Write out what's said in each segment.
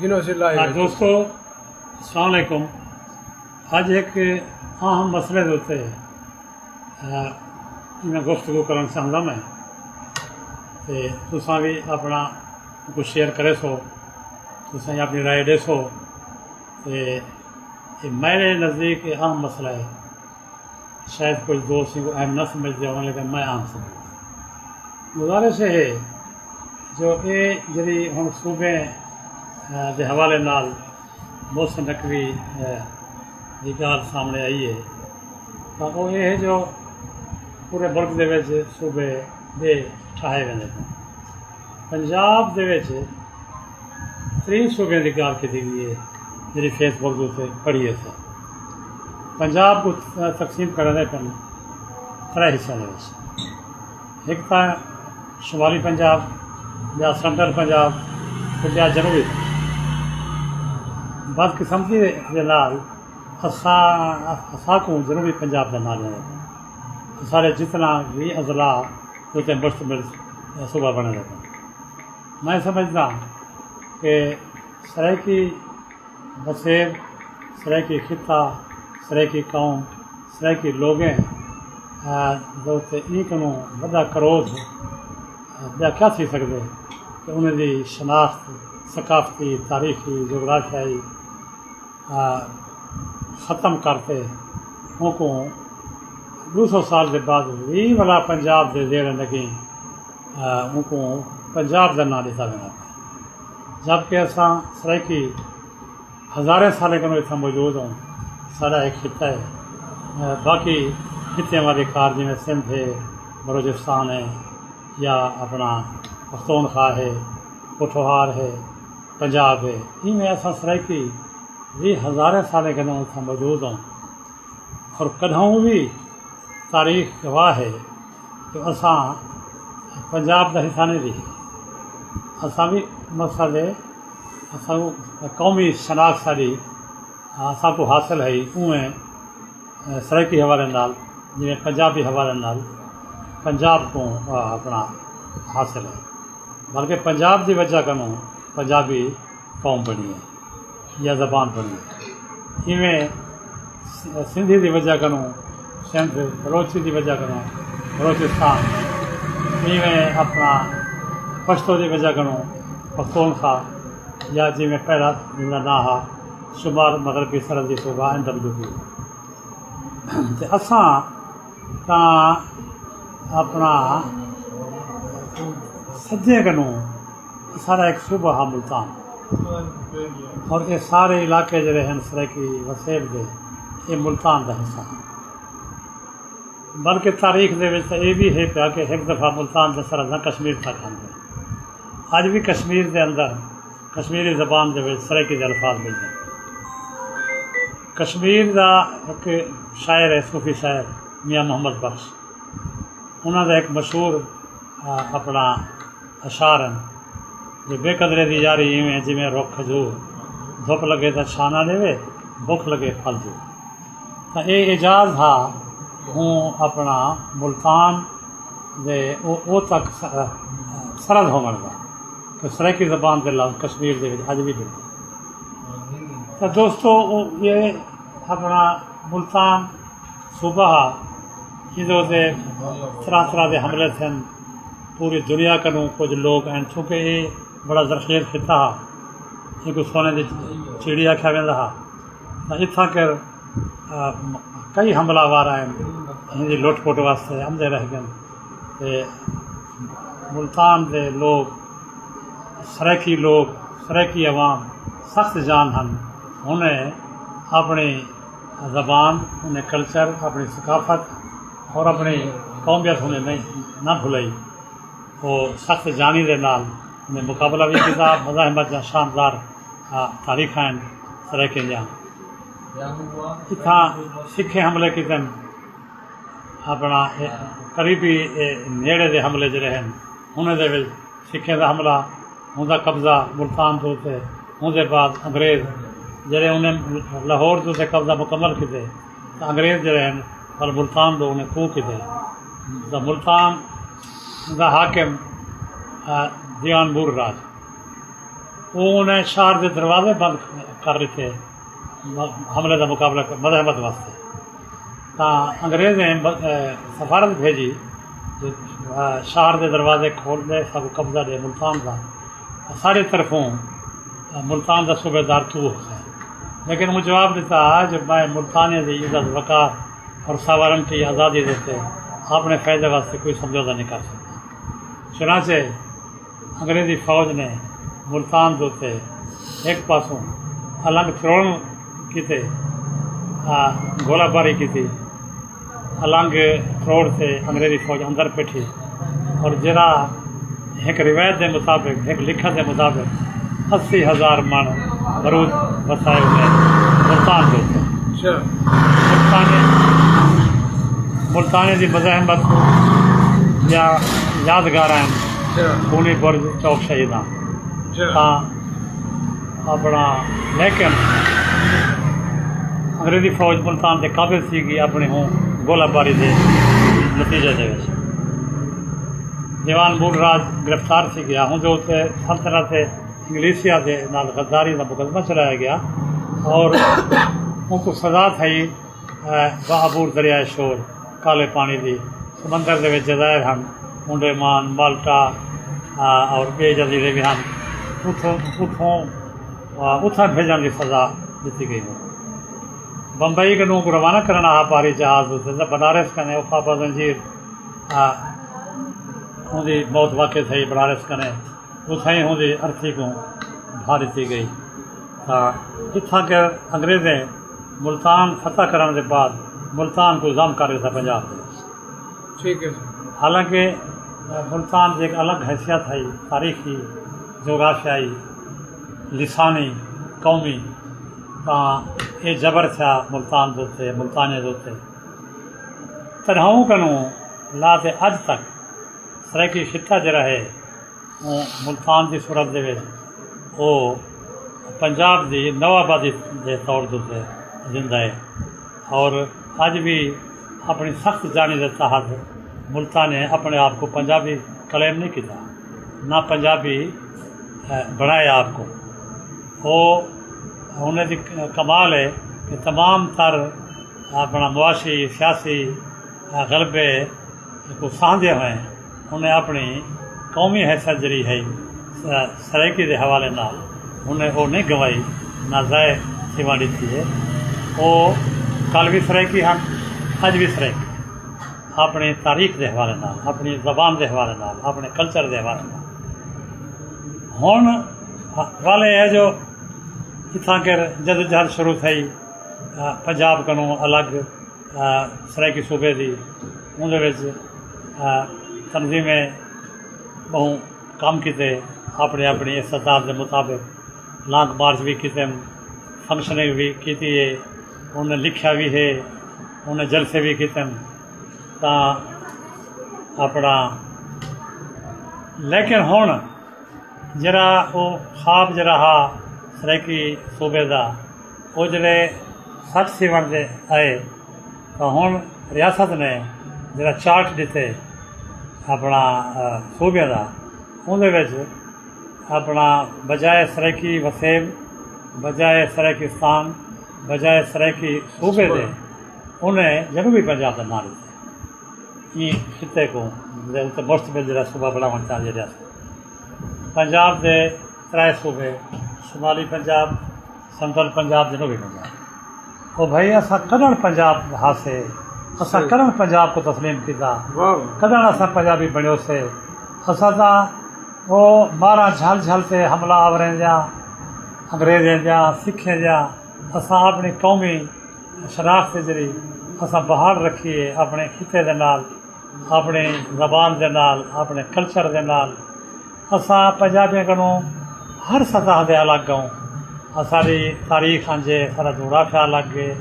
جنہوں سے لائے دوستو السلام علیکم. اج ایک اہم مسئلے ہوتے میں گفتگو کرنے سے ہمدم ہے تے تساں بھی اپنا کچھ شیئر کرے سو، تساں اپنی رائے دے سو. تے میرے نزدیک اہم مسئلہ ہے، شاید کچھ دوست کو اہم نہ سمجھتے ہوں لیکن میں اہم سمجھتا. گزارش ہے جو یہ جی ہوں صوبے کے حوالے نال محسن نقوی کی گل سامنے آئی ہے تو وہ یہ ہے جو پورے ملک دے وچ صوبے دے ٹھائے ویندے ہیں. پنجاب دے وچ 3 صوبے کی گل کی گئی ہے جی فیس بک سے پڑھی ہے. پنجاب کو تقسیم کرنے پن 3 حصوں کے، ایک تو شمالی پنجاب، یا سینٹرل پنجاب، یا جنوبی. بدقسمتی کے نال اساں کو جنوبی پنجاب کا نام لینا، سارے جتنا بھی اضلاع ہوتے مشتمل صوبہ بنے رہتے ہیں. میں سمجھتا کہ سرائیکی بسیر، سرائیکی خطہ، سرائیکی قوم، سرائیکی لوگیں جو کنوں وڈا کروز بیا کیا تھی سکتے کہ انہیں دی شناخت ثقافتی، تاریخی، جغرافیائی ختم کرتے ان کو 200 سال کے بعد بھی والا پنجاب دے زیر لگیں ان کو پنجاب کا نام لکھا دینا پہ، جبکہ اساں سرائیکی ہزاریں سالیں کنوں اتنا موجود ہوں. سارا ایک خطہ ہے، باقی خطے والے کار جی سندھ ہے، بلوچستان ہے، یا اپنا پختونخوا ہے، پوٹھوہار ہے، پنجاب ہے. ان میں ایسا سرائیکی بھی ہزاریں سالیں کنوں اتنا موجود ہوں. اور کدھوں بھی تاریخ گواہ ہے کہ اساں پنجاب کا حصہ نہیں رہی. اساں بھی مقصد ہے اساں قومی شناخت ساری اساں کو حاصل ہے اویں سرائیکی حوالے نال جی پنجابی حوالے نال پنجاب کو اپنا حاصل ہے. بلکہ پنجاب کی وجہ کنوں پنجابی قوم بنی ہے یا زبان بنی ہے. ایویں سندھی کی وجہ کنوں سندھ، بلوچی کی وجہ کنوں بلوچستان، ایویں اپنا پشتو کی وجہ کنوں پختونخوا، یا جی میں پہلا نام ہے شمال مغربی سرحدی صوبہ NWP. اساں کا اپنا سجے کنوں سارا ایک صوبہ ہے ملتان، اور یہ سارے علاقے جڑے ہیں سرائیکی وسیل دے یہ ملتان کا حصہ. بلکہ تاریخ دے وچ یہ بھی ہے پیا کہ ایک دفعہ ملتان کے سرحد کشمیر تک آتے. اج بھی کشمیر دے اندر کشمیری زبان دے وچ سرائیکی دے الفاظ ملتے ہیں. کشمیر دا ایک شاعر ہے، صوفی شاعر میاں محمد بخش، انہوں کا ایک مشہور اپنا اشعار ہیں جو بے قدرے دی یاری ایویں جی میں رخ کھجور، دھوپ لگے تو چھانا دے، بھوک لگے پھل جو. تو یہ اعجاز تھا ہوں اپنا ملتان دے او تک سرحد ہونے کا کہ سرائیکی زبان کے لفظ کشمیر دے اج بھی ملتے. تو دوستو یہ اپنا ملتان صوبہ یہ طرح کے حملے تھے پوری دنیا کنوں. کچھ لوگ ہیں چونکہ یہ بڑا زرخیز خطہ ہے، یہ سونے کی چڑی آخیا ویسا تو اتنا کر کئی حملہ وار ہیں ان کی لٹ پٹ واسطے آمدے رہ گئے. ملتان کے لوگ سرائیکی عوام سخت جان ہیں. انہیں اپنی زبان، انہیں کلچر، اپنی ثقافت اور اپنی قومیت انہیں نہیں نہ بھلائی. وہ سخت جانی دے نال انہیں مقابلہ بھی کیا. مزاحمت جا شاندار تاریخ ہیں سرائیکی جہاں. اتنا سکھے حملے کیتے اپنا قریبی نیڑے دے حملے جڑے ہیں انہیں دے سکھے دا حملہ ان کا قبضہ ملتان تو تے ان کے بعد انگریز جڑے انہیں لاہور تو قبضہ مکمل کیتے تو انگریز جڑے ہیں پر ملتان دو انہیں کو کیتے. تو ملتان دا حاکم دیان بور راج وہ انہیں شہر کے دروازے بند کر دیتے حملے کا مقابلہ مزاحمت واسطے، تو انگریزیں سفارت بھیجی جو شہر کے دروازے کھول دے، سب قبضہ دے ملتان کا، سارے طرفوں ملتان کا صوبے دار تو ہے، لیکن وہ جواب دیتا جو میں ملتانی کی عزت وقار اور ساورن کی آزادی دیتے اپنے فائدے واسطے کوئی سمجھوتا نہیں کر سکتا۔ چنانچہ انگریزی فوج نے ملتان دوتے ایک پاسوں الگ تروڑ کیتے، گولہ باری کی تھی، الگ تروڑ سے انگریزی فوج اندر پیٹھی، اور جرا ایک روایت کے مطابق، ایک لکھت کے مطابق 80,000 من بروج وسائے ہوئے ملتان دوتے۔ ملتانی کی مزاحمت یا یادگار ہیں خونی برج چوک شہیداں اپنا، لیکن انگریزی فوج ملتان کے قابل سی گئی اپنی ہوں گولہ باری کے نتیجے کے دیوان مول راج گرفتار سی گیا ہوں جو اتنے سلطنت انگلیسیا کے نال غداری کا مقدمہ چلایا گیا اور ان کو سزا تھی بہابور دریائے شور، کالے پانی کی سمندر کے جزائر ہیں انڈیمان، مالٹا اور بے جزیرے بھی ہیں، اتوں بھیجن کی سزا دیتی گئی ہے۔ بمبئی کے لوگ روانہ کرنا پاری جہاز ہوتے بنارس کنے وفاپا زنجیر ان کی موت واقع تھی بنارس کنے اتیں ان کی ارتھی کو بھا دیتی گئی، اتنا کہ انگریزیں ملتان فتح کرنے کے بعد ملتان کو ضم کر دیا پنجاب میں۔ ٹھیک ہے، حالانکہ ملتان کی ایک الگ حیثیت ہے، تاریخی، جغرافیائی، لسانی، قومی، یہ جبر تھا ملتان دوتے ملتانے دوتے تنہاؤں کنوں لاتے اج تک سرائکی خطہ جڑا ہے وہ ملتان کی صورت دے وہ پنجاب کی نو آبادی کے طور دوتے زندہ ہے، اور اج بھی اپنی سخت جانی کے تحت ملتان نے اپنے آپ کو پنجابی کلیم نہیں کیا، نہ پنجابی بنایا آپ کو۔ وہ انہیں کی کمال ہے کہ تمام تر اپنا معاشی سیاسی غلبے کو سانجھے ہوئے ہیں، انہیں اپنی قومی حیثیت جڑی ہے سرائکی کے حوالے نال انہیں وہ نہیں گوائی، نہ ضائع سیوا دیتی ہے۔ وہ کل بھی سرائکی ہیں، اج بھی سرائکی اپنی تاریخ کے حوالے نال، اپنی زبان کے حوالے نال، اپنے کلچر کے حوالے نال۔ ہوں والے ہے جو اتنا کہ جدوجہد شروع تھی پنجاب کنوں الگ سرائکی صوبے کی، اندر تنظیمیں بہت کام کیتے، اپنی اپنی استطاعت کے مطابق لانگ مارچ بھی کیتے، فنکشننگ بھی کی ہے، انہیں لکھا بھی ہے، انہیں جلسے بھی کیتے تا اپنا، لیکن ہوں جرا وہ خواب جڑا ہا سرائکی صوبے کا وہ جڑے سچ سیون دے آئے تو ہوں ریاست نے جڑا چارٹ دیتے اپنا صوبے کا اندر اپنا بجائے سرائکی وسیب، بجائے سرائکستان، بجائے سرائکی صوبے دے انہیں جنوبی پنجاب کا نام دیتے، یہ خطے کو مستقبل جڑا صوبہ بنانا چاہیے ریاست۔ پنجاب کے 3 صوبے، شمالی پنجاب، سنٹرل پنجاب، جنوبی پنجاب، وہ بھائی اصا کدن پنجاب ہاسے اصا کدن پنجاب کو تسلیم کیا، کدن اصا پنجابی بنو سے، اصا تا وہ مارا جھل جھل سے حملہ آوریں جا انگریزیں جا سکھیں جا، اصا اپنی قومی شناخت جڑی اصا بحال رکھیے اپنے خطے دے نال، اپنی زبان دے نال، اپنے کلچر دے نال۔ اصا پنجابیاں کنوں ہر سطح دے الگ ہوں، ساری تاریخ انجے، سارا جغرافیہ الگ ہے،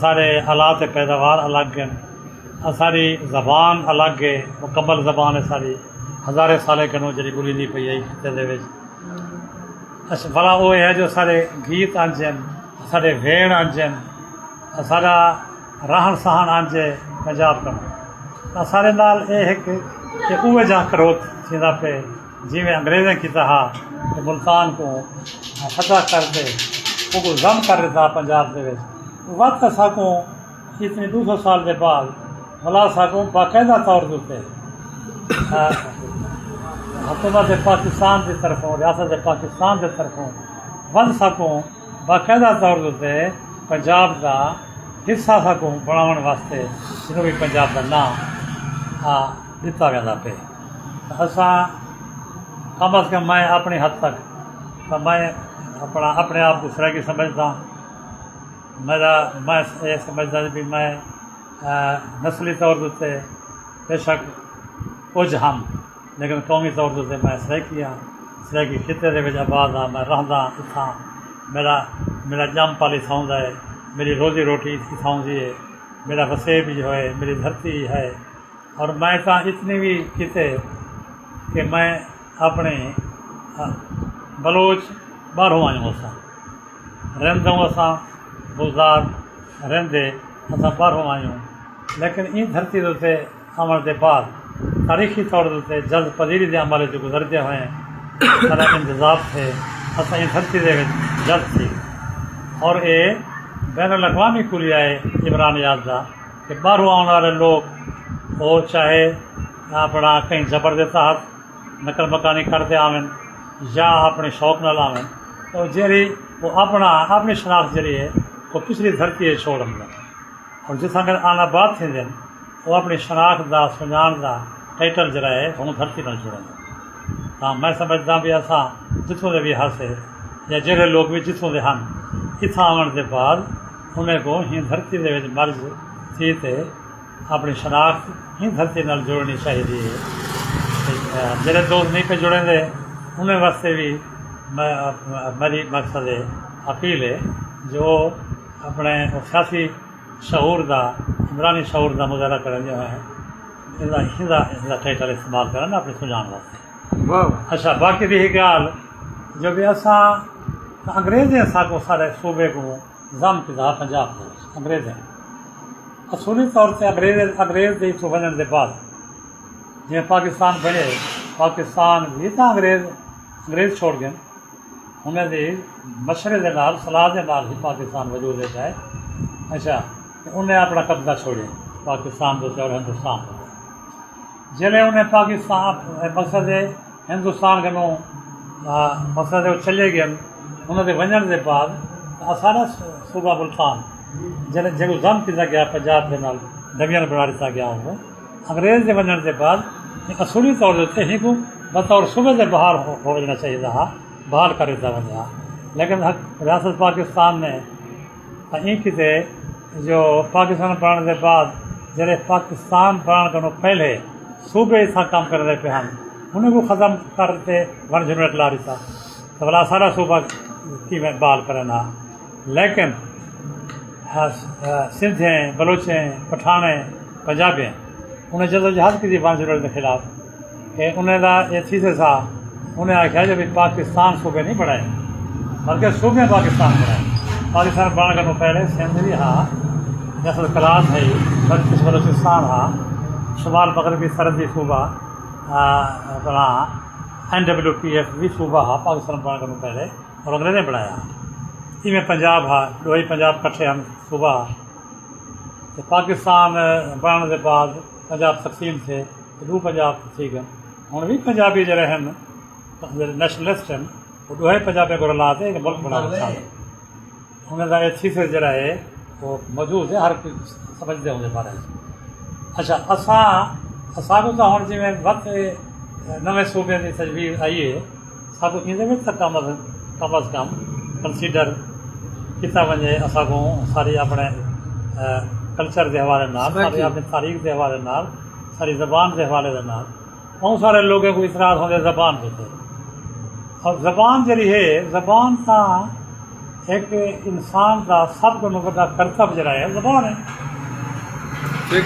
سارے آلات پیداوار الگ ہیں، ساری زبان الگ ہے، مکمل زبان ہے ساری، ہزارے سالے کنوں جڑی بولی نہیں پئی ہے خطے دے وچ۔ اچھا بھلا وہ ہے جو سارے گیت انجن، سارے ویڑ انجن، سارا رہن سہن انجے پنجاب کنوں، سارے نال یہ ہے کہ اوے جا کروت تھیندا پہ جی میں انگریزیں کی طرح کہ ملتان کو فتح کرتے وہ کو ضم کر دیتا پنجاب دے وقت ساکوں اتنی 200 سال کے بعد بلا ساکوں باقاعدہ طور سے حکومت پاکستان کی طرفوں ریاست پاکستان کی طرفوں ون سکوں باقاعدہ طور سے پنجاب کا حصہ سکوں بناؤ واسطے جنوبی پنجاب کا نام دتا ویسا پہ اساں کم از کم میں اپنی حد تک تو میں اپنے آپ کو سرائیکی سمجھتا میں یہ سمجھتا بھی میں نسلی طور سے بے شک کچھ ہم لیکن قومی طور سے میں سرائیکی خطے کے آباد ہاں میں رہتا اتنا میرا جم پالی تھاؤں ہے میری روزی روٹی اس کی تھاؤں ہے میرا وسیع بھی جو ہے میری دھرتی ہے اور میں تو اتنی بھی کتے کہ میں اپنے بلوچ باہروں آئوں اساں رہندوں اساں گلزار رہندے اساں باہروں آئوں لیکن ان دھرتی سے آمن کے بعد تاریخی طور سے جلد پذیری کے عمل جو گزرتے ہوئے سارا انتظام تھے اصل ان دھرتی کے جلد تھی اور یہ بین الاقوامی کھلی ہے عمرانیات کا کہ باہروں آنے والے لوگ وہ چاہے اپنا کہیں زبر کے تحت نقل مکانی کرتے آویں یا اپنے شوق نال آویں تو جیری وہ اپنی شناخت جڑی ہے وہ پچھلی دھرتی چھوڑ دیں اور جس اگر آنا بعد تھے وہ اپنی شناخت کا سنجان کا ٹائٹل جڑا ہے وہ دھرتی نہ چھوڑیں تو میں سمجھتا بھی ایسا جتوں کے بھی ہنسے یا جہے لوگ بھی جتوں کے ہیں اتنا آن کے بعد انہیں کو ہی دھرتی کے مرض تھی تے اپنی شناخت ہی دھرتی نال جوڑنی چاہیے جڑے دوست نہیں پہ جڑیں دے انہیں واسطے بھی میری مقصد اپیل ہے جو اپنے سیاسی شعور کا عمرانی شعور کا مظاہرہ کریں جو ہے ٹائٹل استعمال کریں اپنے سجان واسطے اچھا باقی رہی گال جو بھی اصا انگریزیں کو سارے صوبے کو ضم کیا پنجاب انگریزیں اصولی طور سے انگریز کے اتوں بننے کے بعد جی پاکستان بنے پاکستان بھی تو انگریز چھوڑ گئے انہیں دی مشورے کے نال صلاح کے نال ہی پاکستان وجود ہے اچھا انہیں اپنا قبضہ چھوڑے پاکستان کے اور ہندوستان کو جلے انہیں پاکستان مقصد ہندوستان کے مقصد چلے گئے انہوں نے ونجن کے بعد سارا صوبہ ملتان جب ضم کیا گیا پنجاب کے نال ڈویژن بنا دیا گیا وہ انگریز کے ونجن کے بعد اصولی طور سے ہی کو بطور صوبے سے باہر ہو جانا چاہیے تھا باہر کر دیتا ونجا لیکن ریاست پاکستان نے این کتے جو پاکستان بنانے کے بعد جڑے پاکستان بنانے کرنے پہلے صوبے اتنا کام کر رہے پہ ہیں انہیں کو ختم کرتے ون یونٹ لا رہی تھا تو بلا سارا صوبہ کی میں بحال کرنا لیکن سندھیں بلوچیں پٹھانیں پنجابیں انہیں جدوجہد کی تھی ون یونٹ کے خلاف کہ انہیں یہ چیزیں تھا انہیں آخیا جب پاکستان صوبے نہیں بڑھائے بلکہ صوبے پاکستان بڑھائے پاکستان بنانے کرنے پہلے سندھ بھی ہاں ریاست کلات ہے بلوچستان ہاں شمال مغربی سرحدی صوبہ اپنا NWPF بھی صوبہ ہا پاکستان بنانے کرنے پہلے اور انگریزیں بڑھایا ان میں پنجاب ہا دو ہی پنجاب کٹھے ہم صوبہ تو پاکستان بنانے کے بعد پنجاب تقسیم تھے دو پنجاب تھی گئے ہوں بھی پنجابی جڑے ہیں نیشنلسٹ ہیں وہ دو ہی پنجابی کو رلا دے کہ ملک بنا دیتا ہے انہیں کا یہ چیز جڑا ہے وہ موجود ہے ہر کوئی سمجھتے ہوں بارے اچھا اساں کو تو ہوں جی وقت نویں صوبے کی تجویز آئی ہے سب ان کم از کم کنسیڈر کیا وجے اصا کو ساری اپنے کلچر کے حوالے نال ساری اپنی تاریخ کے حوالے نال ساری زبان کے حوالے کے نال بہت سارے لوگوں کو اعتراض ہوتے زبان پہ اور زبان جڑی ہے زبان کا ایک انسان کا سب کو بڑا کرتب جڑا ہے زبان ہے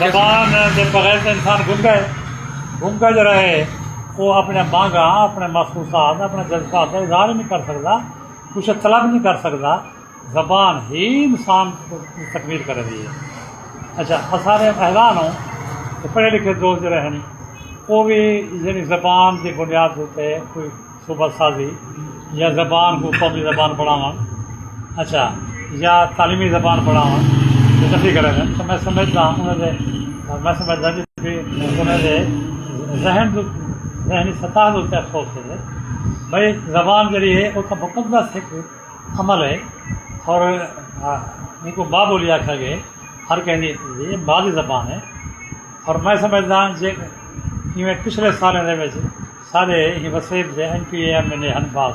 زبان کے بغیر تو انسان گنگا جڑا ہے وہ اپنے مانگا اپنے محسوسات اپنے جذبات کا اظہار نہیں کر سکتا کچھ طلب نہیں کر سکتا زبان ہی انسان کو تکمیل کر رہی ہے اچھا سارے اعلان ہوں کہ پڑھے لکھے دوست جو ہیں وہ بھی یعنی زبان کی بنیاد ہوتے کوئی صوبہ سازی یا زبان کو قومی زبان پڑھاواں اچھا یا تعلیمی زبان پڑھاواں جو نفی کریں گے تو میں سمجھتا ہوں میں سمجھتا کہ انہیں ذہنی سطح ہوتے افسوس سے بھائی زبان جڑی ہے وہ تو مقدس ایک عمل ہے اور ان کو ماں بولی آکھا گئے ہر کہیں یہ مادری زبان ہے اور میں سمجھتا ہوں جی پچھلے سالوں کے سارے وسیب سے این پی اے ایم نے ہنباز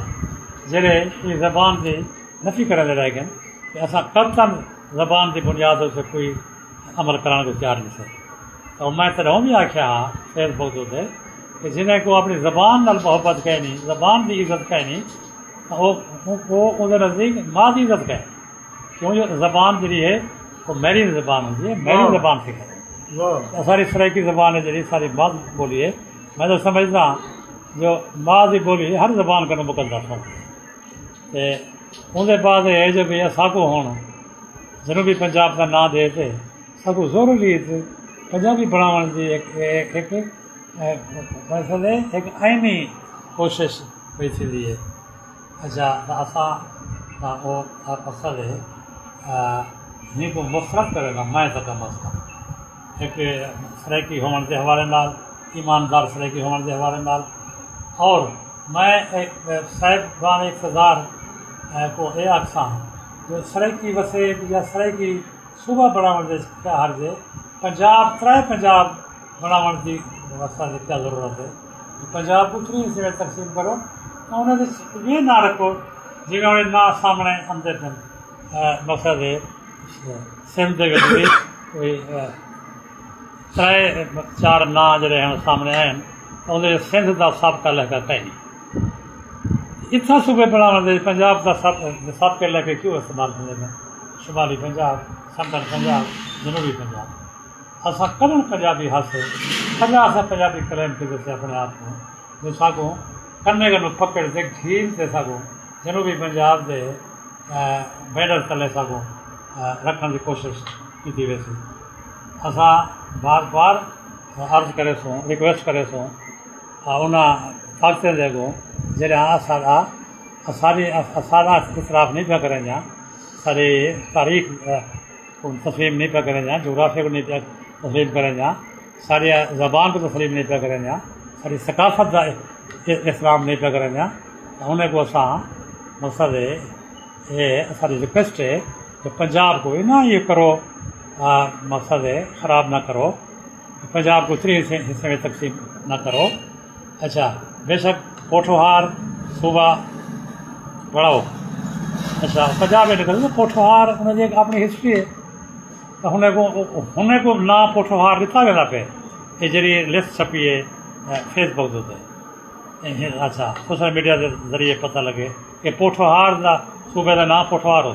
جڑے یہ زبان کی نفی کرنے رہ گئے کہ اصا قطعاً زبان کی بنیاد سے کوئی عمل کرنے کو تیار نہیں تھے تو میں تروں بھی آخیا ہاں فیس بک سے کہ جنہیں کو اپنی زبان نال محبت کہنی زبان کی عزت کہنی وہ نزدیک ماں کی عزت کہے کیوں جو زبان جی ہے وہ میری زبان ہوتی ہے میری زبان سے کرے ساری سرائکی زبان ہے جی ساری ماں بولی ہے میں تو سمجھتا ہوں جو ماں کی بولی ہر زبان کا مقدس ہوتی ہے اندر بعد یہ جو بھی ساگو ہوں جنوبی پنجاب کا نام دے تھے ساگو ضروری پنجابی بناؤ کی ایک آئینی کوشش ہوئی تھی ہے اچھا اصا وہ مقصد ہے ان کو مفرت کرے گا میں تک مسئلہ ایک سرائکی ہونے کے حوالے نال ایماندار سرائکی ہونے کے حوالے نال اور میں ایک صاحبان اقتدار کو یہ آخساں جو سرائکی وسیب یا سرائکی صوبہ بناؤ کیا حرض ہے پنجاب پنجاب بناؤ کی واسطے کیا ضرورت ہے پنجاب کو 3 حصے میں تقسیم کرو تو انہیں یہ نہ رکھو جنہیں انہیں نہ سامنے آتے پہ مقصد ہے سندھ کے کوئی 3-4 نام جڑے ہیں سامنے آئے تو انہیں سندھ کا سابقہ لہکا کہیں نہیں اتنا صوبے بناؤ پنجاب کا سابقے لہکے کیوں استعمال کرتے ہیں شمالی پنجاب سنتر پنجاب جنوبی پنجاب اصا کلن پنجابی حاصل کلا اصا پنجابی کلیم کے جیسے اپنے آپ کو جو ساگوں کنے گنو پکڑ سے گھیل سے ساگوں جنوبی پنجاب کے بیڈر تلے ساگوں رکھنے کی کوشش کی ویسی اصا بار بار عرض کرے سوں ریکویسٹ کرے سوں انہاں طاقتیں دے گو جہاں ساری اطراف نہیں پہ کریں جا ساری تاریخ کو تسلیم نہیں پہ کریں جا جغرافیہ کو نہیں پہ تسلیم کریں جا ساری زبان کو تسلیم نہیں پہ کریں جا ساری ثقافت کا احترام نہیں پہ کریں جا انہیں کو مقصد ہے یہ ساری ریکویسٹ ہے کہ پنجاب کو نہ یہ کرو مقصد ہے خراب نہ کرو پنجاب کو 3 حصے میں تقسیم نہ کرو اچھا بے شک پوٹھوہار صوبہ بڑھاؤ اچھا پنجاب میں نکل پوٹھوہار انہیں ایک اپنی ہسٹری ہے تو انہیں کو نہ پوٹھوہار لکھا ویلا پہ یہ جی لسٹ چھپی ہے فیس بک سے اچھا سوشل میڈیا کے ذریعے پتہ لگے کہ پوٹھوہار کا صوبے کا نام پوٹھوہار ہو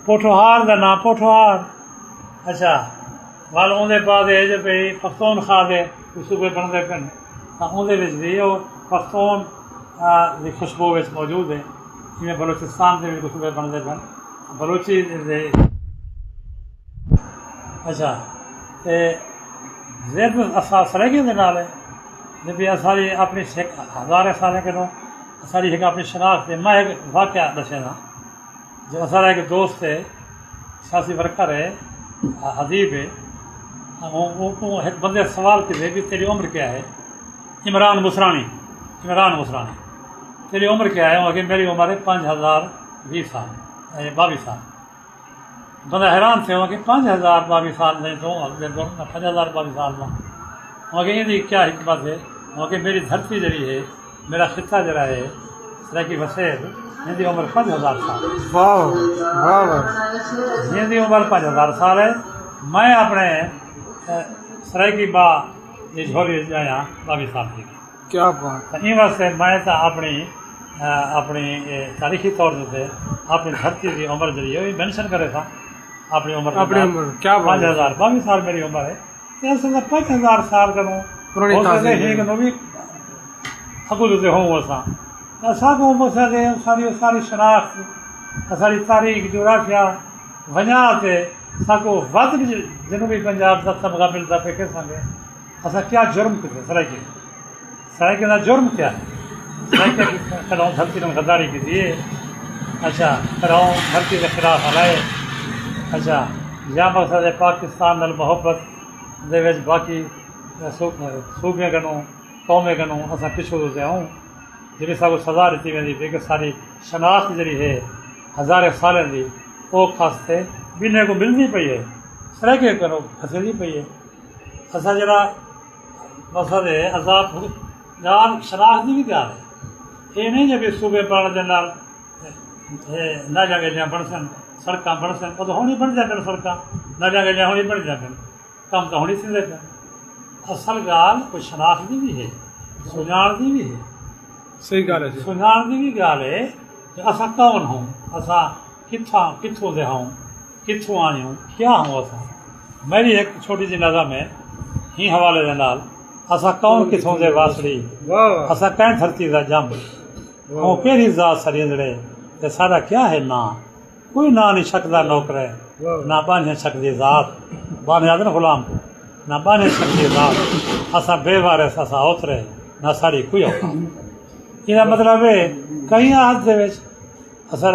پوٹھوہار کا نام پوٹھوہار اچھا وال اندر بعد یہ جو بھائی پختونخوا کے صوبے بنتے پہ اندر بھی وہ پختون کی خوشبو موجود ہے جی بلوچستان کے بھی صوبے بنتے پہ بلوچی اچھا زید سرائکی کے نال ہے جب بھی ساری اپنی 1000 سالیں کے ساری ایک اپنی شناخت ہے میں ایک واقعہ دسے نا جو سارا ایک دوست ہے سیاسی ورکر ہے ادیب ہے ایک بندے سوال کیے بھی تیری عمر کیا ہے عمران مسرانی تیری عمر کیا ہے وہ کہ میری عمر ہے 5020 سال 22 سال بندہ حیران تھے وہ کہ 5022 سال نہیں دو 5022 سال میں وہ کہ یہ کیا حکمت ہے وہ کہ میری دھرتی جڑی ہے میرا خطہ جڑا ہے سرائکی وسیب ان کی عمر 5000 سال ان کی عمر 5000 سال ہے میں اپنے سرائکی با یہ جھولی جایا 22 سال کی کیا بات ان واسطے میں تو اپنی تاریخی طور سے اپنی دھرتی کی عمر جڑی ہے مینشن کرے تھا اپنی عمر کیا 5022 سال میری عمر ہے 5000 سال کا بھی حقوق سے ہوں وہ ساری شناخت ساری تاریخ جغرافیہ وجہ سے ساکو ود جنوبی پنجاب کا تمغہ ملتا پہ کہ سنگے اصل کیا جرم کیتے سرائکے کا جرم کیا ہے؟ سرائکے فرعون دھرتی میں غداری کی تھی. اچھا فرعون دھرتی کے خلاف ہلائے. اچھا یا مقصد ہے پاکستان نال محبت دے وچ باقی صوبے کنوں قومیں کنوں اصل پچھو سے آؤں جی سب سزا دیتی ویندی بے کہ ساری شناخت جڑی ہے ہزاریں سالیں دی وہ خاصے بنے کو ملتی پئی ہے سرائکے کرو پھسیندی پئی ہے. اصل جڑا مقصد ہے عذاب جان شناخت کی بھی گال ہے. یہ نہیں جب صوبے پڑھنے کے نال نہ جا گلیاں بن سن سڑکاں بن سن وہ تو ہونی بن جائے پہ سڑکاں نہ جا گلیاں ہونی بن جائے پہ کام تو ہونی سندے پہ. اصل گال کوئی شناخت کی بھی ہے سجان کی بھی ہے. صحیح گال ہے. سجان کی بھی گال ہے کہ اصا کون ہوں اصا کتوں سے ہوں کتوں آئی ہوں کیا ہوں اصا. میری ایک چھوٹی سی نظم ہے ہی حوالے دے نال اصا کون کتوں دے واسڑی اصا کہیں دھرتی دا جمب وہ کہڑی ذات سریندڑے تے سارا کیا ہے نا کوئی نا نہیں شکدا نوکرے نہ بانے شکدی ذات بانے آدھے نا غلام کو نہ بانے شکدی ذات اصا بے وارث اصا اوترے نہ ساری کوئی اوقات. یہ مطلب ہے کئی حد دے وچ اصا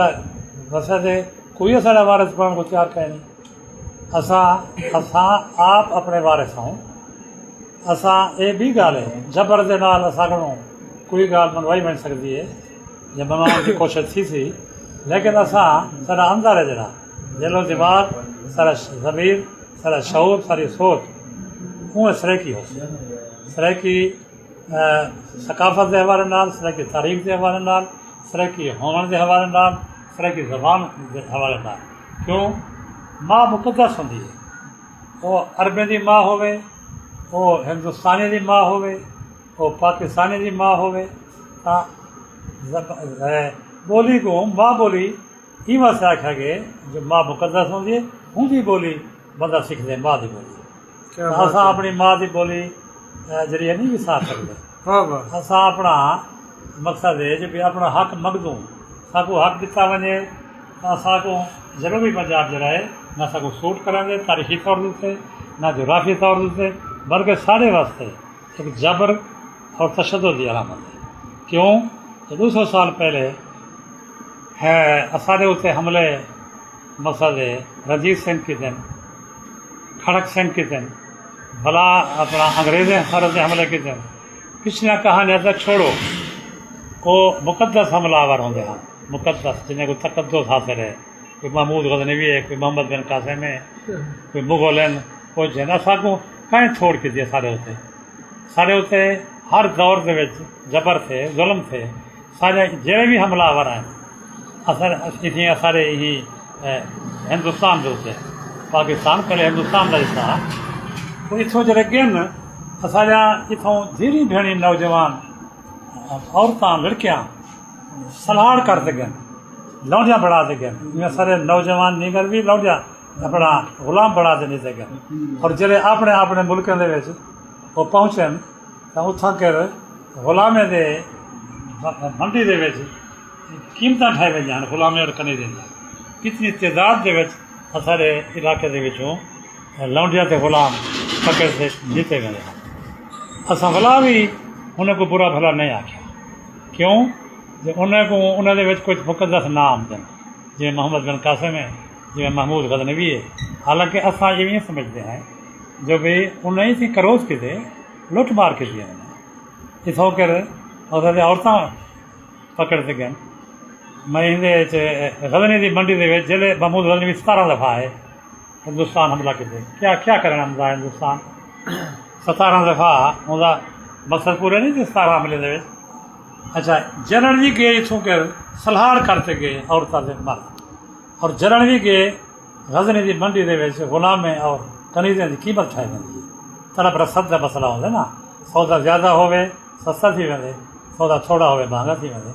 ویسے دے کوئی سارا وارث بننے کو تیار کہے نہیں. اساں آپ اپنے وارث ہوں. اساں یہ بھی گال ہے جبر دے نال اساں کو کوئی گال منوائی بن سکتی ہے یا منواؤں کی کوشش تھی سی لیکن اساں سارا اندر ہے جڑا دل و دماغ سارا ضمیر سارا شعور ساری سوچ وہ سرائکی ہو سرائکی ثقافت کے حوالے نال سرائکی تاریخ کے حوالے نال سرائکی ہون کے حوالے نال سرائکی زبان کے حوالے نال. کیوں ماں مقدس ہوندی ہے وہ عربے دی ماں ہوے وہ ہندوستانی دی ماں ہوے وہ پاکستانی دی ماں ہوے تا بولی کو ماں بولی یہ واسطے آکھا گئے جو ماں مقدس ہوندی ہے ہوں دی بولی بندہ سکھ دے ماں دی بولی. اساں اپنی ماں دی بولی جڑی ہے نہیں وسار سکتے. اساں اپنا مقصد ہے جو بھی اپنا حق مگدوں ساکو حق دتا ونے ساکو جنوبی پنجاب جڑا ہے نہ ساکو سوٹ کریں گے تاریخی طور سے نہ جغرافی طور سے بلکہ سارے واسطے ایک جبر اور تشدد کی علامت ہے. کیوں کہ 200 سال پہلے ہے سارے اتنے حملے مقصد ہے رنجیت سنگھ کے دن کھڑک سنگھ کے دن بھلا اپنا انگریزیں سارے حملے کے دن پچھلیاں کہانیاں تک چھوڑو وہ مقدس حملہ آور ہوندے ہیں مقدس جنہیں کوئی تقدس حاصل ہے. کوئی محمود غزنوی ہے کوئی محمد بن قاسم ہے کوئی مغولن کوئی جن کو کہیں چھوڑ کے دیے سارے اتنے ہر دور دے وچ جبر تھے ظلم تھے سارے جڑے بھی حملہ آور ہیں اثر سارے ہی ہندوستان کے اتنے پاکستان پہلے ہندوستان کا حصہ تو اتوں جڑے گن اصا اتوں دھیری بھیڑی نوجوان عورتاں لڑکیاں سلاڑ کرتے گئے لونڈیاں بڑھا دے گئے سارے نوجوان نیگر بھی لونڈیاں اپنا غلام بڑھا دے گئے. اور جڑے اپنے اپنے ملکوں کے وہ پہنچن تو اتوں کر غلامے دے منڈی دے قیمتاں ٹھائی وی غلامے اور کنی دیں کتنی تعداد کے سارے علاقے کے لونڈیا تے غلام پکڑ سے جیتے گئے ہیں. اصا بلا بھی انہیں کو برا بھلا نہیں آخیا. کیوں کہ انہیں کو انہوں نے کچھ مقدس نام دیں جی محمد بن قاسم ہے جی محمود غزنوی ہے. حالانکہ اصا یہ نہیں سمجھتے ہیں جو بھی انہیں تھی کروز کے دے لٹ مار کے دیا انہیں اتوں کر عورتیں پکڑتے گئے. میں غزنی کی منڈی کے جلے محمود غزنوی 17 دفعہ ہے ہندوستان حملہ کیتے کیا کرنا ہوں ہندوستان 17 دفعہ ان مقصد پورے نہیں تھے 17 حملے دے. اچھا جلن بھی گئے اتوں کر سلہار کرتے گئے عورتوں سے مرد اور جلن بھی گئے غزنی کی منڈی کے غلامے اور کنیزیں کی قیمت ٹھائی وی طلب رسد کا مسئلہ ہوتا نا سودا زیادہ ہوئے سستا تھی وے سودا تھوڑا ہوئے مہنگا تھی وے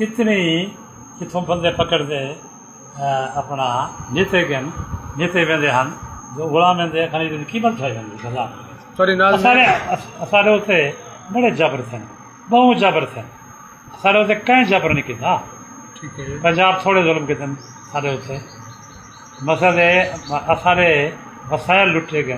اتنی اتوں بندے پکڑتے اپنا نیتے گئے نیتے وے ہیں جو غلام ہیں کنیزیں کی قیمت ٹھائی وی سارے اتنے بڑے جبر تھے بہت جبر تھے سارے اتنے کہیں جبر نہیں کیتا. پنجاب تھوڑے ظلم کیتے سارے اتنے مسئلے سارے وسائل لٹے گئے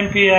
MP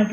MP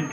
MP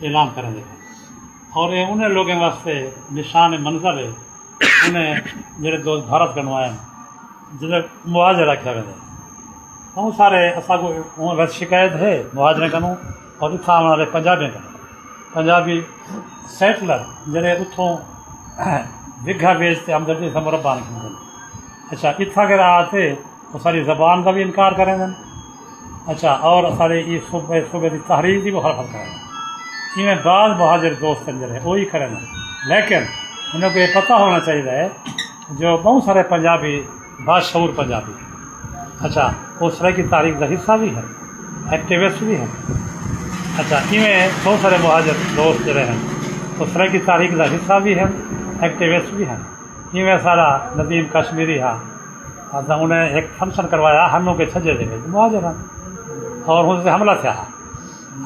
اعلان کریں دے اور یہ انہیں لوگوں واسطے نشان منظر ہے انہیں جڑے دوست بھارت کنو آئے جنہیں مہاجر رکھا گئے بہت سارے اصا کو بس شکایت ہے مہاجریں کنوں اور اتنا آنے والے پنجابی کنوں پنجابی سیٹلر جڑے اتوں بگھا بیچتے ہمدردی سے مربع نکلتے اچھا اتنا کے آتے وہ ساری زبان کا بھی انکار کریں دیں اچھا اور سارے یہ صوبے کی تحریر کی مخالفت کریں دیں میں بعض مہاجر دوست جڑے وہی کریں دیں لیکن انہوں کو یہ پتہ ہونا چاہیے جو بہت سارے پنجابی باشعور پنجابی اچھا اس طرح کی تاریخ کا حصہ بھی ہے ایکٹیوسٹ بھی ہے اچھا بہت سارے مہاجر دوست جڑے ہیں اس طرح کی تاریخ کا حصہ بھی ہے ایکٹیوسٹ بھی ہیں سارا ندیم کشمیری ہے انہیں ایک فنکشن کروایا ہنوں کے چھجے دے مہاجر ہیں اور ان سے حملہ تھا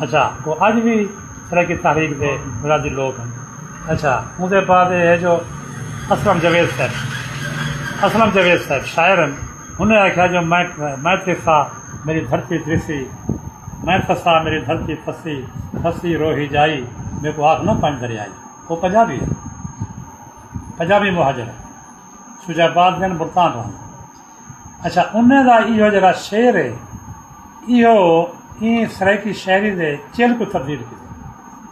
اچھا وہ آج بھی اس طرح کی تاریخ دے برادری لوگ ہیں اچھا ان کے بعد یہ جو اسلم جاوید صاحب شاعر ہیں انہیں آخیا جو میں ترسا میری دھرتی ترسی میں پھنسا میری دھرتی پھنسی پھنسی روہی جائی میرے کو آنکھ نہ پنج دریائی وہ پنجابی ہے پنجابی مہاجر ہے شجاباد دن ملتان رہا اچھا انہیں دا یہ جڑا شعر ہے یہ سرائکی شاعری دے چیل کو تبدیل کی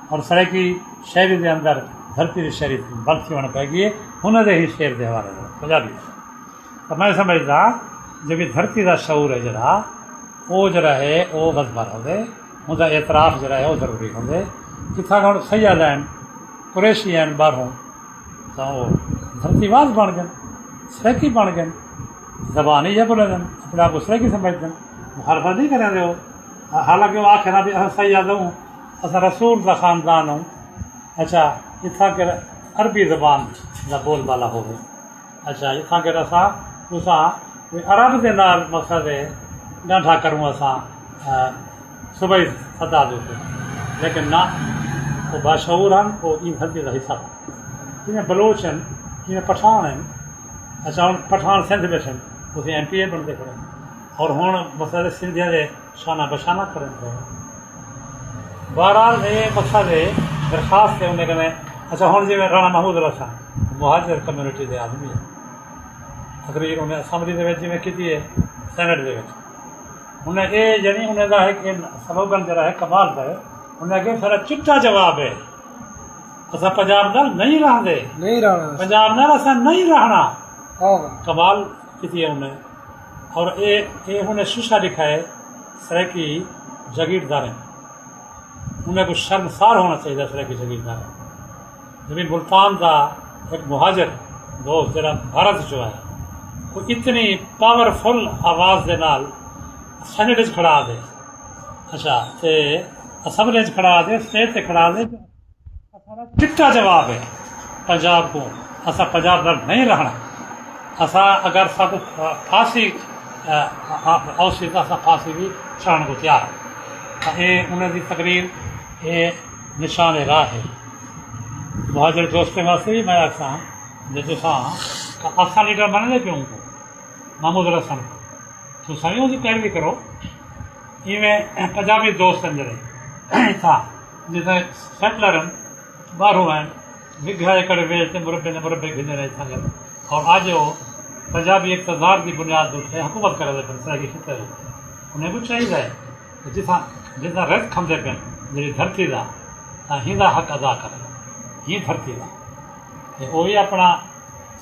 اور سرائکی شاعری دے اندر دھرتی دی شاعری بلتی ہونے پہ گئی انہیں دے ہی شعر دے حوالے دے پنجابی تو میں سمجھتا جب دھرتی دا شعور ہے جڑا وہ جڑا ہے وہ غضبہ ہو دے ان کا اعتراف جڑا ہے وہ ضروری ہو دے جتنا کہ سیاح ہیں قریشی ہیں باہروں تو وہ دھرتی باز بن گئے سرائکی بن گئے زبان ہی بولے دیں اپنے آپ کو سرائکی سمجھتے ہیں مخالفت نہیں کریں دے وہ حالانکہ وہ آخر بھی سیاح ہوں اصل رسول کا خاندان ہوں اچھا اتنا کہ عربی زبان کا بول بالا ہو اچھا اتنا کہ عرب کے نال مقصد ہے ڈانٹا کروں اساں صبح سدا دے لیکن نہ وہ باشعور ہیں وہ ان دھرتی کا حصہ جنہیں بلوچ ہیں جنہیں پٹھان ہیں اچھا ہوں پٹھان سندھ میں سن اسے ایم پی اے بنتے کھڑے اور ہوں مقصد سندھیاں دے شانہ بشانہ کریں پہ بہرحال یہ مقصد ہے درخواست ہے انہیں کہ اچھا ہوں جی رانا محمود اللہ مہاجر کمیونٹی کے آدمی ہے تقریر انہیں اسمبلی جی کی ہے سینٹ دے انہیں یہ یعنی انہیں کا ہے کہ سلوگن جڑا ہے کمال کا ہے انہیں کہ سارا چٹا جواب ہے اصا پنجاب نال نہیں رہتے پنجاب نال اصا نہیں رہنا کمال کی ہے انہیں اور یہ انہیں شیشہ لکھا ہے سرائکی جاگیردار انہیں کچھ شرمسار ہونا چاہیے سرائکی جاگیردار جب ملتان کا ایک مہاجر دوست جڑا بھارت جو ہے وہ اتنی پاورفل آواز دے نال سینٹ کھڑا دے اچھا تے اسمبلی کھڑا دے اسٹیج تے کھڑا دے چٹا جواب ہے پنجاب کو اصا پنجاب نال نہیں رہنا اصا اگر سب پھانسی اوسی تو اصا پھانسی بھی چڑھنے کو تیار ہے یہ انہیں دی تقریر یہ نشان راہ ہے مہاجر دوستوں واسطے بھی میں آخا جی اصا لیڈر بنے دے پیوں کو محمود الحسن تو سبھی اس کی پیروی کرو یہ پنجابی دوست ہیں جڑے تھا جیسے سیٹلر ہیں باہروں ہیں بگھا ایکڑ ویچتے مربے نے مربے گھنے رہے تھا اور آج وہ پنجابی اقتدار کی بنیاد سے حکومت کرے دے پھر سرائکی خطے انہیں کچھ چاہیے کہ جتنا رت کھمدے پہ جی دھرتی کا ہیندا حق ادا کرے ہی دھرتی کا وہ بھی اپنا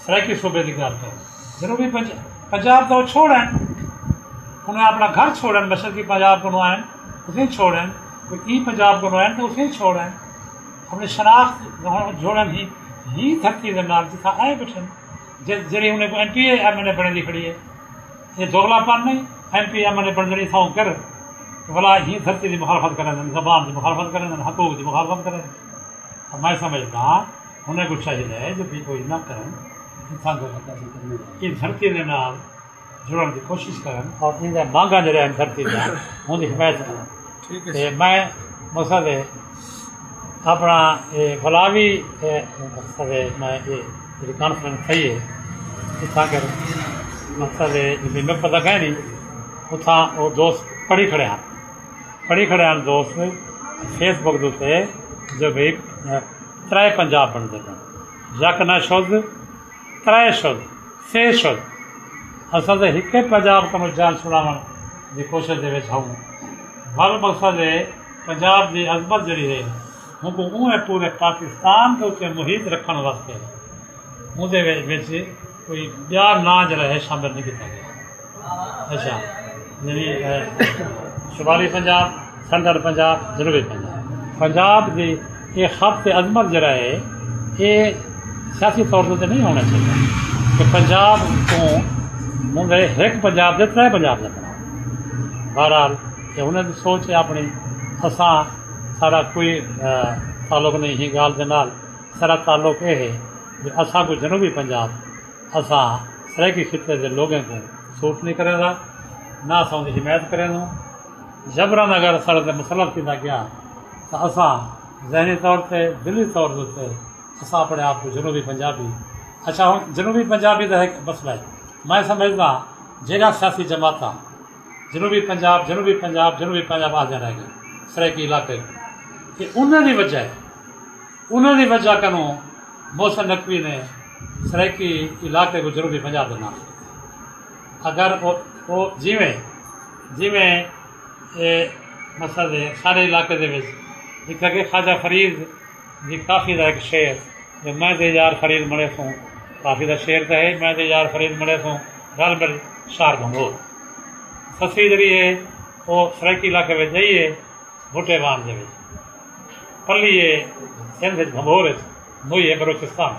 سرائکی صوبے کی گل کرے ضروری پنجاب تو چھوڑیں انہیں اپنا گھر چھوڑیں مشرقی پنجاب کو آئیں اسے چھوڑیں کوئی ای پنجاب کو آئیں تو اسے چھوڑیں اپنی شناخت جوڑیں ہی دھرتی کے نام جتنا آئے بیٹھے جی انہیں کو M P A M N A بنے دی کھڑی ہے یہ دوگلا پن نہیں M P M N A بن جی تھا کر بلا ہی دھرتی کی مخالفت کریں زبان کی مخالفت کریں حقوق کی مخالفت کریں میں سمجھتا ہوں انہیں کچھ چاہیے جو بھی کوئی نہ کریں اس دھرتی کے نام جڑن کی کوشش کریں اور ان مانگا جڑے ہیں دھرتی کا ان کی حمایت کریں میں مقصد ہے اپنا فلاوی مقصد ہے میں یہ کانفرنس تھی ہے اتنا کر مقصد ہے جی میں پتہ کہیں نہیں اتنا وہ دوست پڑھی کھڑے ہیں دوست فیس بک دے جو بھئی ترے پنجاب بنتے پہ یک نہ شد ترے شد سے شد اصل تے ہکے پنجاب کو جان چھڑاون دی کوشش دے وچ ہوں ول مقصد ہے پنجاب دی عظمت جڑی ہے ہن کو اون پورے پاکستان کے اتنے محیط رکھن واسطے اون دے وچ کوئی بیا نہ جڑا ہے شامل نہیں کیتا گیا اچھا یعنی شمالی پنجاب سینٹرل پنجاب جنوبی پنجاب دی یہ خط عظمت جڑا ہے یہ سیاسی طور سے نہیں ہونا چاہیے کہ پنجاب کو ہوں ایک پنجاب دے ترے پنجاب کا بنا بہرحال یہ انہیں دی سوچ ہے اپنی اساں سارا کوئی تعلق نہیں ہی گال دے نال سارا تعلق یہ ہے کہ اساں کو جنوبی پنجاب اساں سرائیکی خطے دے لوگوں کو سوٹ نہیں کرے گا نہ اساں دی حمایت کریں گا جبران اگر سارے مسلط کیا گیا تو اساں ذہنی طور سے دلی طور سے اساں اپنے آپ کو جنوبی پنجابی اچھا ہوں جنوبی پنجابی کا ایک مسئلہ ہے میں سمجھدا جہاں سیاسی جماعت جنوبی پنجاب آ جا رہے گا سرائیکی علاقے کہ انہوں کی وجہ ہے انہوں کی وجہ کنوں محسن نقوی نے سرائیکی علاقے کو جنوبی پنجاب کا نام دیا اگر وہ جیویں مسئلہ ہے سارے علاقے دے لکھا کہ خواجہ فرید جی کافی دا ایک شعر جو میں دے یار فرید مڑے سوں کافی دا شعر تو ہے میں دے یار فرید مڑے سوں رل مل شار بھنگور سسی جڑی ہے وہ سرائیکی علاقے میں جائیے بھٹے وان دے پلی ہے سندھ بھنگور موئی ہے بلوچستان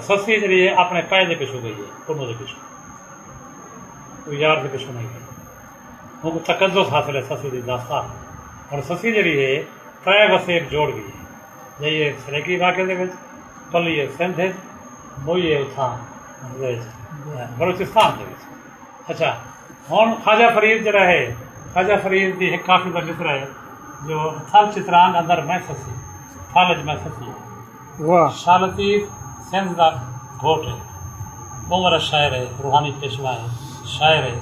سسی جڑی ہے اپنے پے دے پچھو گئی ہے کنوں دے پچھو کوئی یار دے پچھو نہیں گئی وہ تقدس حاصل ہے سسی دی داستان اور سسی جڑی ہے ترے وسیب جوڑ گئی ہے جائیے سرائیکی علاقے دے پلی ہے سندھ موئی ہے اتھاں بلوچستان دے اچھا ہوں خواجہ فرید جڑا ہے خواجہ فرید دی ایک کافی دا مصرع ہے جو تھل چتران اندر میں سسی تھالج میں سسی واہ شالطیف سندھ دا گھوٹ ہے بہت شاعر ہے روحانی پیشوا ہے شاعر ہے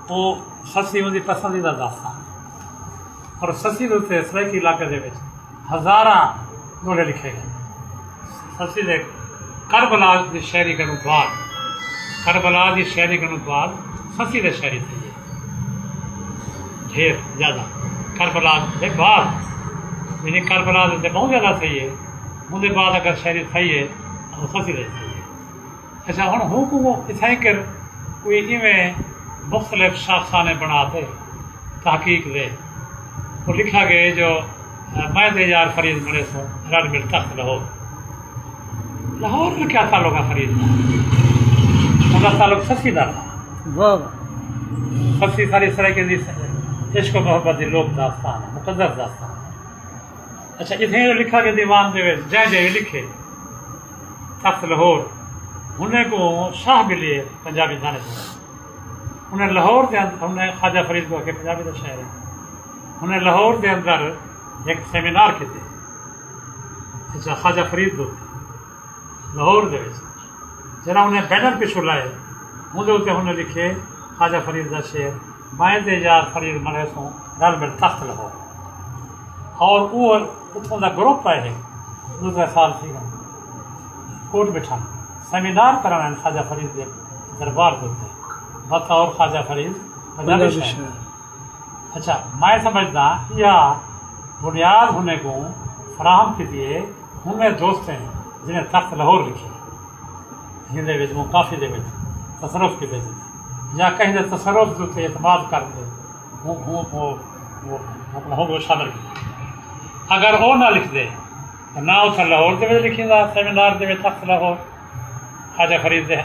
وہ سسی ان کی پسندیدہ داستان اور سسی کے سرائیکی علاقے دے ہزاراں گولے لکھے گئے سسی دے کربلا کی شاعری کرنے بعد کربلا کی شاعری کرنے بعد سسی دے شاعری تھی ڈھیر زیادہ کربلا کے بعد یعنی کربلا دے بہت زیادہ تھی ہے ان بعد اگر شاعری تھی ہے تو سسی دے تھی ہے اچھا ہوں حکم اتھائی کر کوئی ایویں مختلف شاخانے بناتے تحقیق دے وہ لکھا گئے جو میں دے یار فرید مڑے سو رل مل تخت لاہور میں کیا تعلق ہے فرید کا ان کا تعلق سسی دا واہ سسی ساری سرائیکی دی عشق و محبت دی لوک داستان ہے مقدس داستان ہے اچھا اتنے لکھا گیا دیوان دے جائیں لکھے تخت لاہور انہیں کو شاہ ملی ہے پنجابی دانے سے انہیں لاہور دے اندر انہیں خواجہ فرید کو کہ پنجابی کا شہر ہے انہیں لاہور دے اندر ایک سیمینار کیتے اچھا خواجہ فرید دو لاہور دے جنا انہیں بینر پہ لائے اندر اتنے انہیں لکھے خواجہ فرید کا شعر میں دے یار فرید مڑے سوں رل مل تخت لاہور اور وہ اتوں کا گروپ ہے دوسرے سال تھی کوٹ بٹھا سیمینار کرانا خواجہ فرید کے دربار ہوتے بطور خواجہ فرید پنجابی شاعر اچھا میں سمجھتا یہ بنیاد ہونے کو فراہم کی دیے ہمیں دوست ہیں جنہیں تخت لاہور لکھے ہندے وہ کافی دے تصرف کے بیچ یا کہیں تصرف جو تھے اعتماد کرتے اپنا ہو شامل کیا اگر وہ نہ لکھ دے نہ اتنا لاہور کے لکھیں گا سیمینار دے تخت لاہور خواجہ فرید دے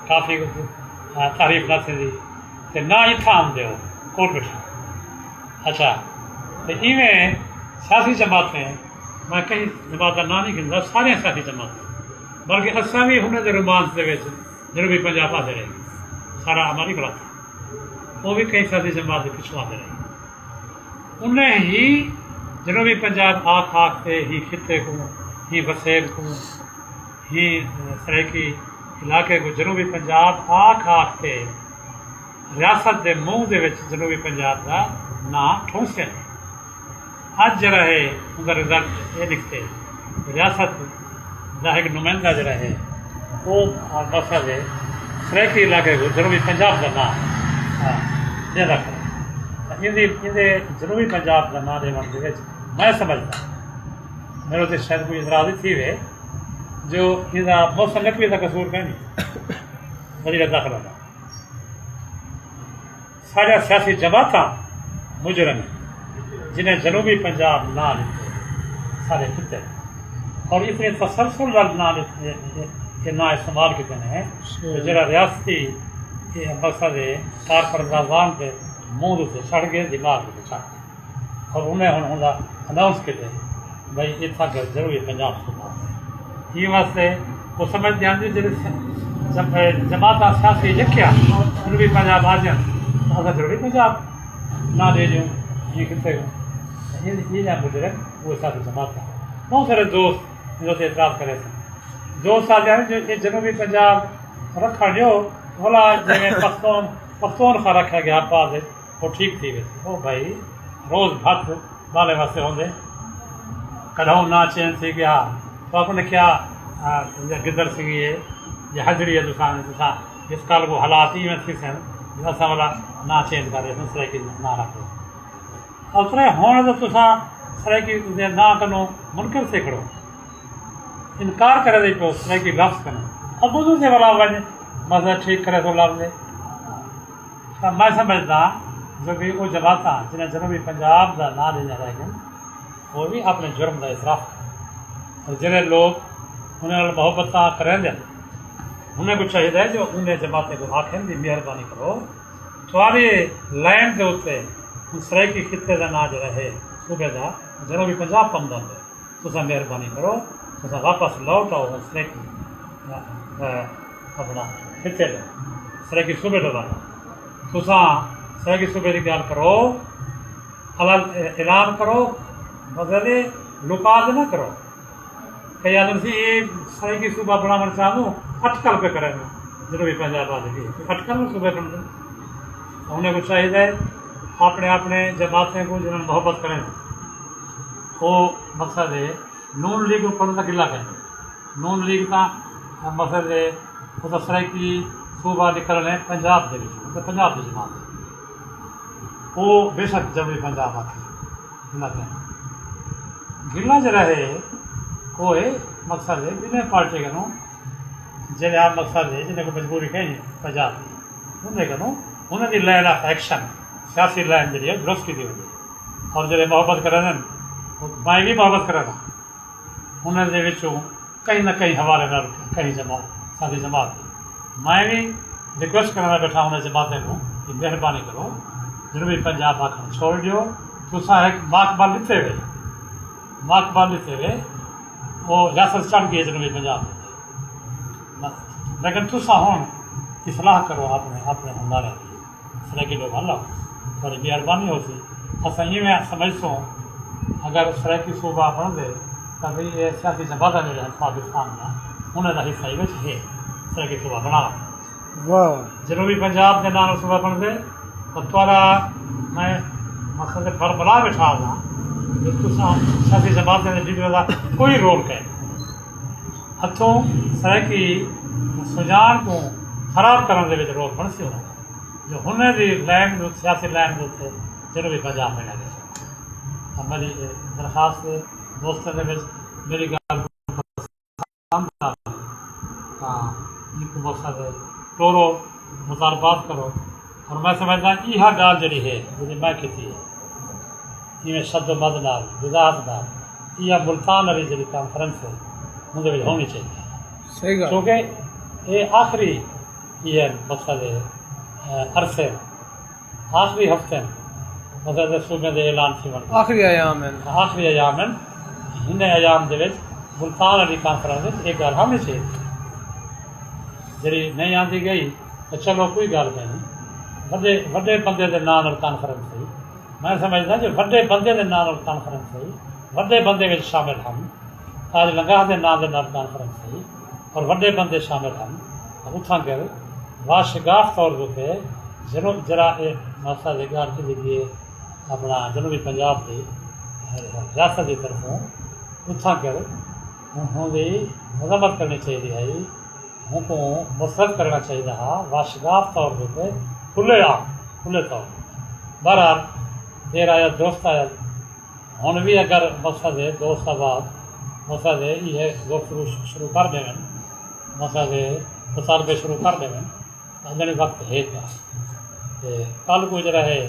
کافی تعریف نہ تھی تے نہ اتنا آمدے ہو کوٹ بٹھا اچھا تو ایویں سیاسی جماعتیں میں کہیں جماعت کا نام نہیں گنتا سارے سیاسی جماعتیں بلکہ اصل بھی انہیں دے رومانس دے جنوبی پنجاب آتے رہے گی سارا ہماری بڑا تھا وہ بھی کئی سیاسی جماعت کے پچھو آتے رہے گی انہیں ہی جنوبی پنجاب آکھ سے ہی خطے کو ہی وسیب کو ہی سرائیکی علاقے کو جنوبی پنجاب آکھ سے ریاست کے منہ دے جنوبی پنجاب کا نام ٹھونسے اج جڑا ہے ان کا رزلٹ یہ نکتے ریاست کا ایک نمائندہ جڑا ہے وہ مقصد ہے سریکی علاقے کو جنوبی پنجاب کا نام دے رکھ جنوبی پنجاب کا نام دے میں سمجھتا میرے تو شاید کوئی اعتراض تھی وے جو ان کا موسم لکوی کا قصور کا نہیں وزیر داخلہ کا سارا سیاسی جماعت مجرم جنہیں جنوبی پنجاب نہ لکھتے سارے خطے اور اتنے تسلسل نہ کے نہ استعمال کیتے ہیں جڑا ریاستی مقصد ہے کارپردازان کے منہ سے چڑھ گئے دماغ سے چڑھ گئے اور انہیں ہوں اناؤنس کیتے بھائی یہ تھا کہ ضروری پنجاب سے یہ واسطے وہ سمجھتے ہیں جب جماعت سیاسی یکیا جنوبی پنجاب آ جائیں تو ضروری پنجاب نہ دے دوں یہ کتنے یہ نہ گزرے وہ ساتھ جماعت کا بہت سارے دوست جو اعتراض کرے تھے دوست آ جائیں جو یہ جنوبی پنجاب رکھا جو بولا جی پختونخوا رکھا گیا پاس وہ ٹھیک تھی ویسے وہ بھائی روز بھت بالے واسطے ہوندے کڈھوں نہ چینج تھی گیا تو آپ نے کیا گدر سی ہے یا حضری ہے دوسرا اس کال کو حالات ہی میں تھی سن اصا والا نہ چینج کرے سرائکی نہ رکھے اترے ہونے تو تصا سرائکی نہ کنو منکر سے کھڑو انکار کرے دے پو سرائکی لفظ کنو اب بدو سے والا ون مذہب ٹھیک کرے تو لفظ میں سمجھتا جو بھی وہ جماعت جنہیں جنوبی پنجاب کا نام لینا رہ گئے وہ بھی اپنے جرم کا اعتراف کریں اور جڑے لوگ انہیں محبت کریں دیں انہیں کو چاہیے جو انہیں جماعتیں کو آخیں بھی مہربانی کرو تھوڑی لائن کے اتنے سرائکی خطے کا نام جڑا ہے صوبے کا جنوبی پنجاب پمدا ہے تو مہربانی کرو تو واپس لوٹ آؤ سرائکی اپنا خطے کا سرائکی صوبے کا والا تو سرائکی صوبے کی گل کرو اعلان کرو مگر لکاج نہ کرو کہ آدمی سی یہ سرائکی صوبہ بنانا چاہوں اٹکل پہ کریں جنوبی پنجاب آدمی اٹکل صوبے بن انہیں کو چاہیے اپنے اپنے جماعتیں کو جنہوں نے محبت کریں وہ مقصد ہے نون لیگ کو پڑھنے کا گلا کریں نون لیگ کا مقصد ہے وہ سرائکی صوبہ نکل رہے ہیں پنجاب کے پنجاب کی جماعت وہ بے شک جنوبی پنجاب آتے گلا کریں گلا جڑا ہے وہ ہے مقصد ہے بنا پارٹی کنوں جڑے آپ مقصد ہے جنہیں کو مجبوری کہیں پنجاب کی انہیں کنوں انہیں دی لائن آف ایکشن سیاسی لائن جڑی ہے درست کی ہوئی اور جڑے محبت کریں میں بھی محبت کریں انہیں دے وچوں کہیں نہ کہیں حوالے نہ رکھیں کہیں جماعت ساری جماعت کی میں بھی ریکویسٹ کرنا بیٹھا انہیں جماعتیں کو کہ مہربانی کرو جنوبی پنجاب آخر چھوڑ دیو تو ایک ماقبال لیتے ہوئے ماقبال لیتے ہوئے وہ ریاست چڑھ گئی جنوبی پنجاب لیکن تصا ہوں اصلاح کرو اپنے اپنے ہمارے سرائکی لوگ اللہ تھوڑی مہربانی ہوتی اصل یہ میں سمجھتا ہوں اگر سرائکی صوبہ بن دے تو بھائی یہ سیاسی جماعت جڑے ہیں پاکستان کا انہیں کا حصہ ہے سرائکی صوبہ بنا جنوبی پنجاب کے نام صوبہ بن دے تو تھوڑا میں مقصد بڑھ بلا بیٹھا تھا جو سیاسی جماعت کا کوئی رول کہ ہاتھوں سرائکی سجان کو خراب کرنے کے رول بن سی ہونا جو انہیں بھی لائن سیاسی لائن کے اتنے جنوبی پنجاب میں لگے سکتے میری درخواست دوستوں کے میری گل مقصد ہے ٹورو مطالبات کرو اور میں سمجھتا یہ گال جڑی ہے جی میں کی جی شد و مد نال وضاحت نال یہ ملتان والی جی کانفرنس ہے اندر ہونی چاہیے کیونکہ یہ آخری یہ مقصد ہے عرصے آخری ہفتے مقصد صوبے کے اعلان تھی آخری ایام ہیں ان ایام کے ملتان والی کانفرنس ایک گل ہونی چاہیے جی نہیں آتی گئی تو چلو کوئی گل نہیں وڈے بندے کے نام کانفرنس ہوئی میں سمجھتا جو وڈے بندے کے نام کانفرنس ہوئی وڈے بندے میں شامل ہیں آج لنگاہ کے نام کے نام کانفرنس ہوئی اور وڈے بندے شامل ہیں اتنا کر واشگاف طور پہ جرا مقصد گل کی دیکھیے اپنا جنوبی پنجاب کی ریاست کی طرفوں اتھاں کر ہوندی مذمت کرنی چاہیے ہے ہوں کو مسترد کرنا چاہیے ہا واشگاف طور پہ کھلے طور بہرحال دیر آیا دوست آیا ہن بھی اگر مقصد ہے دوست آباد مقصد ہے یہ گفتگو شروع کر دیں مقصد ہے مطالبے شروع کر دیں اگلے وقت ہے پیا کل کو جڑا ہے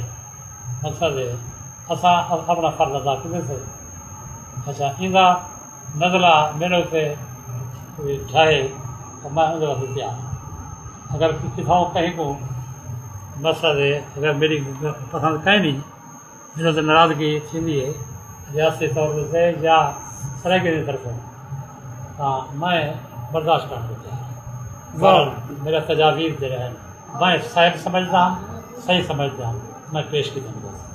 مقصد ہے اساں اپنا فرض ادا کریں سے اچھا ایندا نزلہ میرے اتنے ٹھائے تو میں اندر وقت تیار اگر کتھاؤں کہیں کو مقصد ہے اگر میری پسند کہیں نہیں میرے سے ناراضگی تھی ہے ریاستی طور سے یا سرائیکے کی طرفوں ہاں میں برداشت کر دیتا ہوں میرا تجاویز دے رہے ہیں میں صاحب سمجھتا ہوں صحیح سمجھتا ہوں میں پیش کی دوں گا